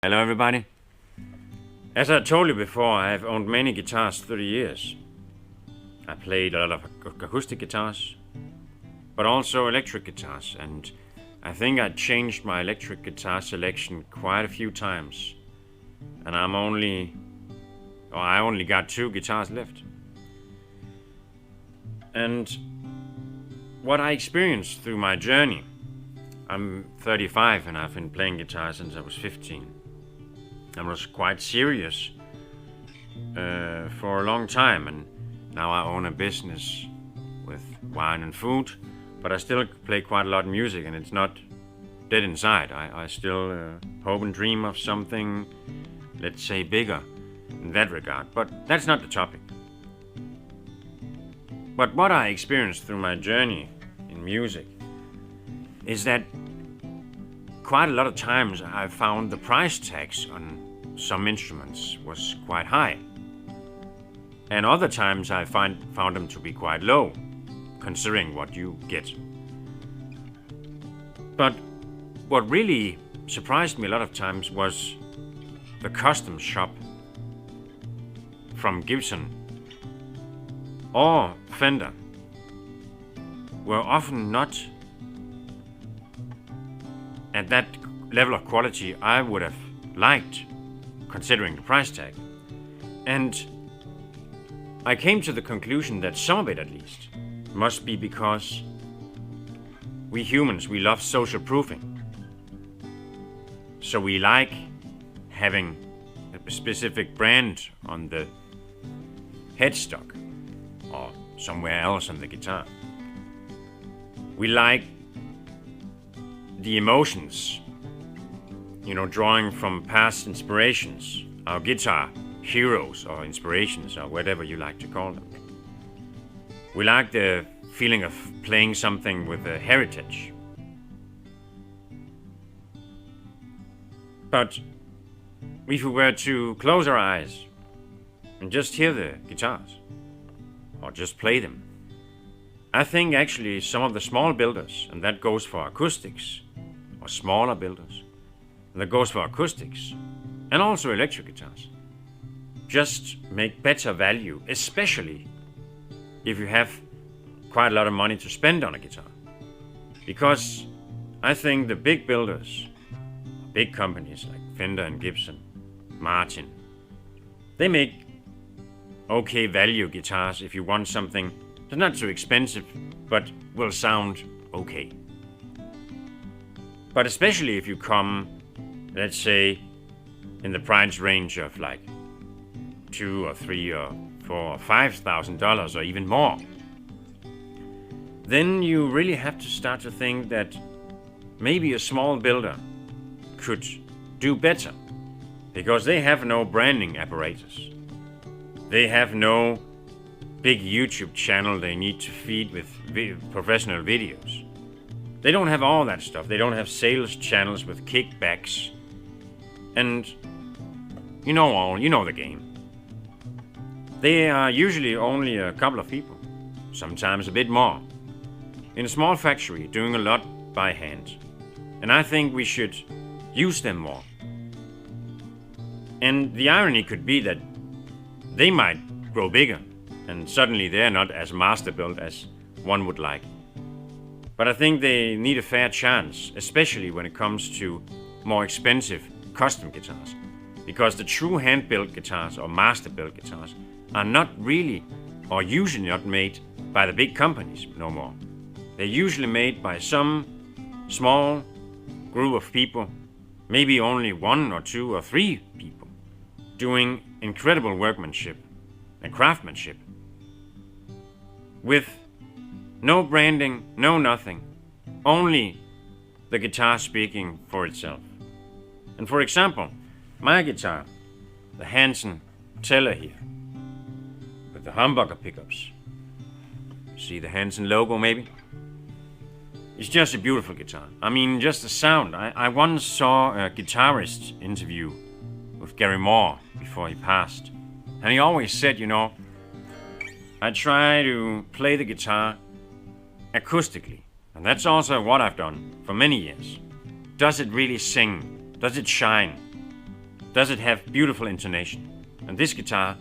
Hello everybody. As I told you before, I have owned many guitars 30 years. I played a lot of acoustic guitars, but also electric guitars, and I think I changed my electric guitar selection quite a few times. And I only got 2 guitars left. And what I experienced through my journey, I'm 35 and I've been playing guitar since I was 15. I was quite serious for a long time, and now I own a business with wine and food, but I still play quite a lot of music, and it's not dead inside. I still hope and dream of something, let's say, bigger in that regard, but that's not the topic. But what I experienced through my journey in music is that quite a lot of times I found the price tags on some instruments was quite high. And other times I found them to be quite low, considering what you get. But what really surprised me a lot of times was the custom shop from GIBSON or Fender were often not at that level of quality I would have liked, considering the price tag. And I came to the conclusion that some of it, at least, must be because we humans, we love social proofing. So we like having a specific brand on the headstock or somewhere else on the guitar. We like the emotions, drawing from past inspirations, our guitar heroes or inspirations or whatever you like to call them. We like the feeling of playing something with a heritage. But if we were to close our eyes and just hear the guitars or just play them, I think actually some of the small builders, and that goes for acoustics or smaller builders, and that goes for acoustics and also electric guitars, just make better value, especially if you have quite a lot of money to spend on a guitar. Because I think the big builders, big companies like Fender and GIBSON, Martin, they make okay value guitars if you want something that's not too expensive, but will sound okay. But especially if you come, let's say, in the price range of like $2 or $3 or $4 or $5,000 or even more, then you really have to start to think that maybe a small builder could do better, because they have no branding apparatus. They have no big YouTube channel they need to feed with professional videos. They don't have all that stuff. They don't have sales channels with kickbacks. And you know the game. They are usually only a couple of people, sometimes a bit more, in a small factory doing a lot by hand. And I think we should use them more. And the irony could be that they might grow bigger, and suddenly they're not as master-built as one would like. But I think they need a fair chance, especially when it comes to more expensive custom guitars. Because the true hand-built guitars or master-built guitars are not really, or usually not made by the big companies no more. They're usually made by some small group of people, maybe only 1 or 2 or 3 people, doing incredible workmanship and craftsmanship, with no branding, no nothing, only the guitar speaking for itself. And for example, my guitar, the Hansen Teller here, with the humbucker pickups, see the Hansen logo maybe? It's just a beautiful guitar. I mean, just the sound. I once saw a guitarist interview with Gary Moore before he passed, and he always said, I try to play the guitar acoustically, and that's also what I've done for many years. Does it really sing? Does it shine? does it have beautiful intonation. And this guitar,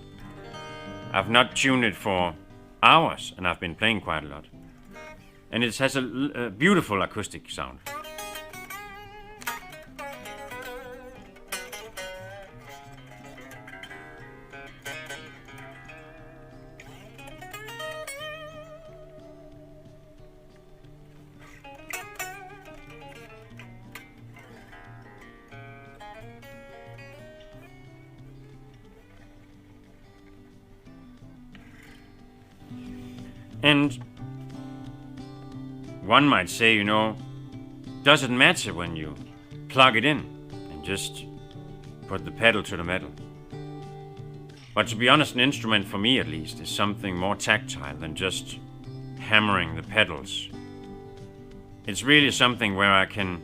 I've not tuned it for hours, and I've been playing quite a lot. And it has a beautiful acoustic sound. And one might say, you know, does it matter when you plug it in and just put the pedal to the metal? But to be honest, an instrument, for me at least, is something more tactile than just hammering the pedals. It's really something where I can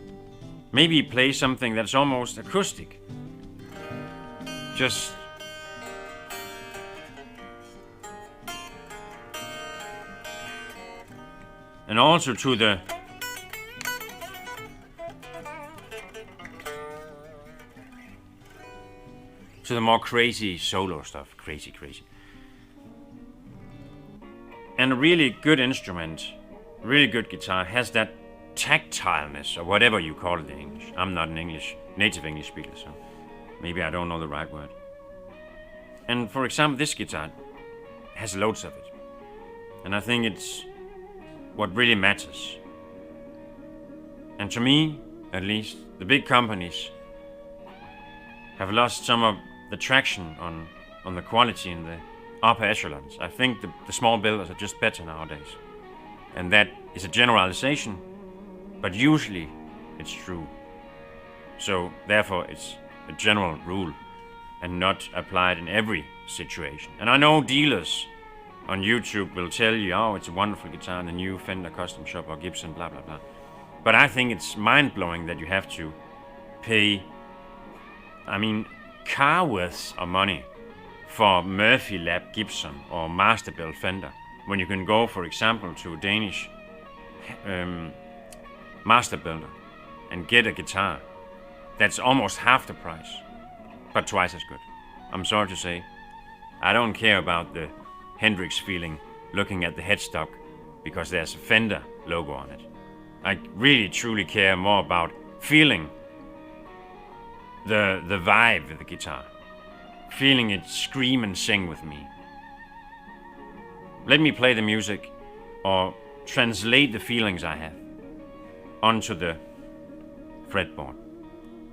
maybe play something that's almost acoustic. Just and also to the more crazy solo stuff, crazy. And a really good instrument, really good guitar has that tactileness, or whatever you call it in English. I'm not an native English speaker, so maybe I don't know the right word. And for example, this guitar has loads of it. And I think it's what really matters. And to me, at least, the big companies have lost some of the traction on the quality in the upper echelons. I think the small builders are just better nowadays. And that is a generalization, but usually it's true. So therefore it's a general rule and not applied in every situation. And I know dealers on YouTube will tell you, oh, it's a wonderful guitar in the new Fender custom shop or Gibson, blah, blah, blah. But I think it's mind-blowing that you have to pay, car worths of money for Murphy Lab Gibson or Masterbuilt Fender, when you can go, for example, to a Danish master builder and get a guitar that's almost half the price, but twice as good. I'm sorry to say, I don't care about the Hendrix feeling looking at the headstock because there's a Fender logo on it. I really truly care more about feeling the vibe of the guitar, feeling it scream and sing with me. Let me play the music or translate the feelings I have onto the fretboard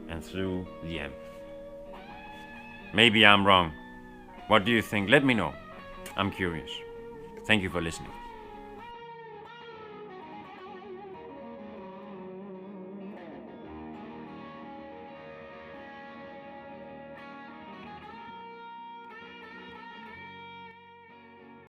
and through the amp. Maybe I'm wrong. What do you think? Let me know. I'm curious. Thank you for listening.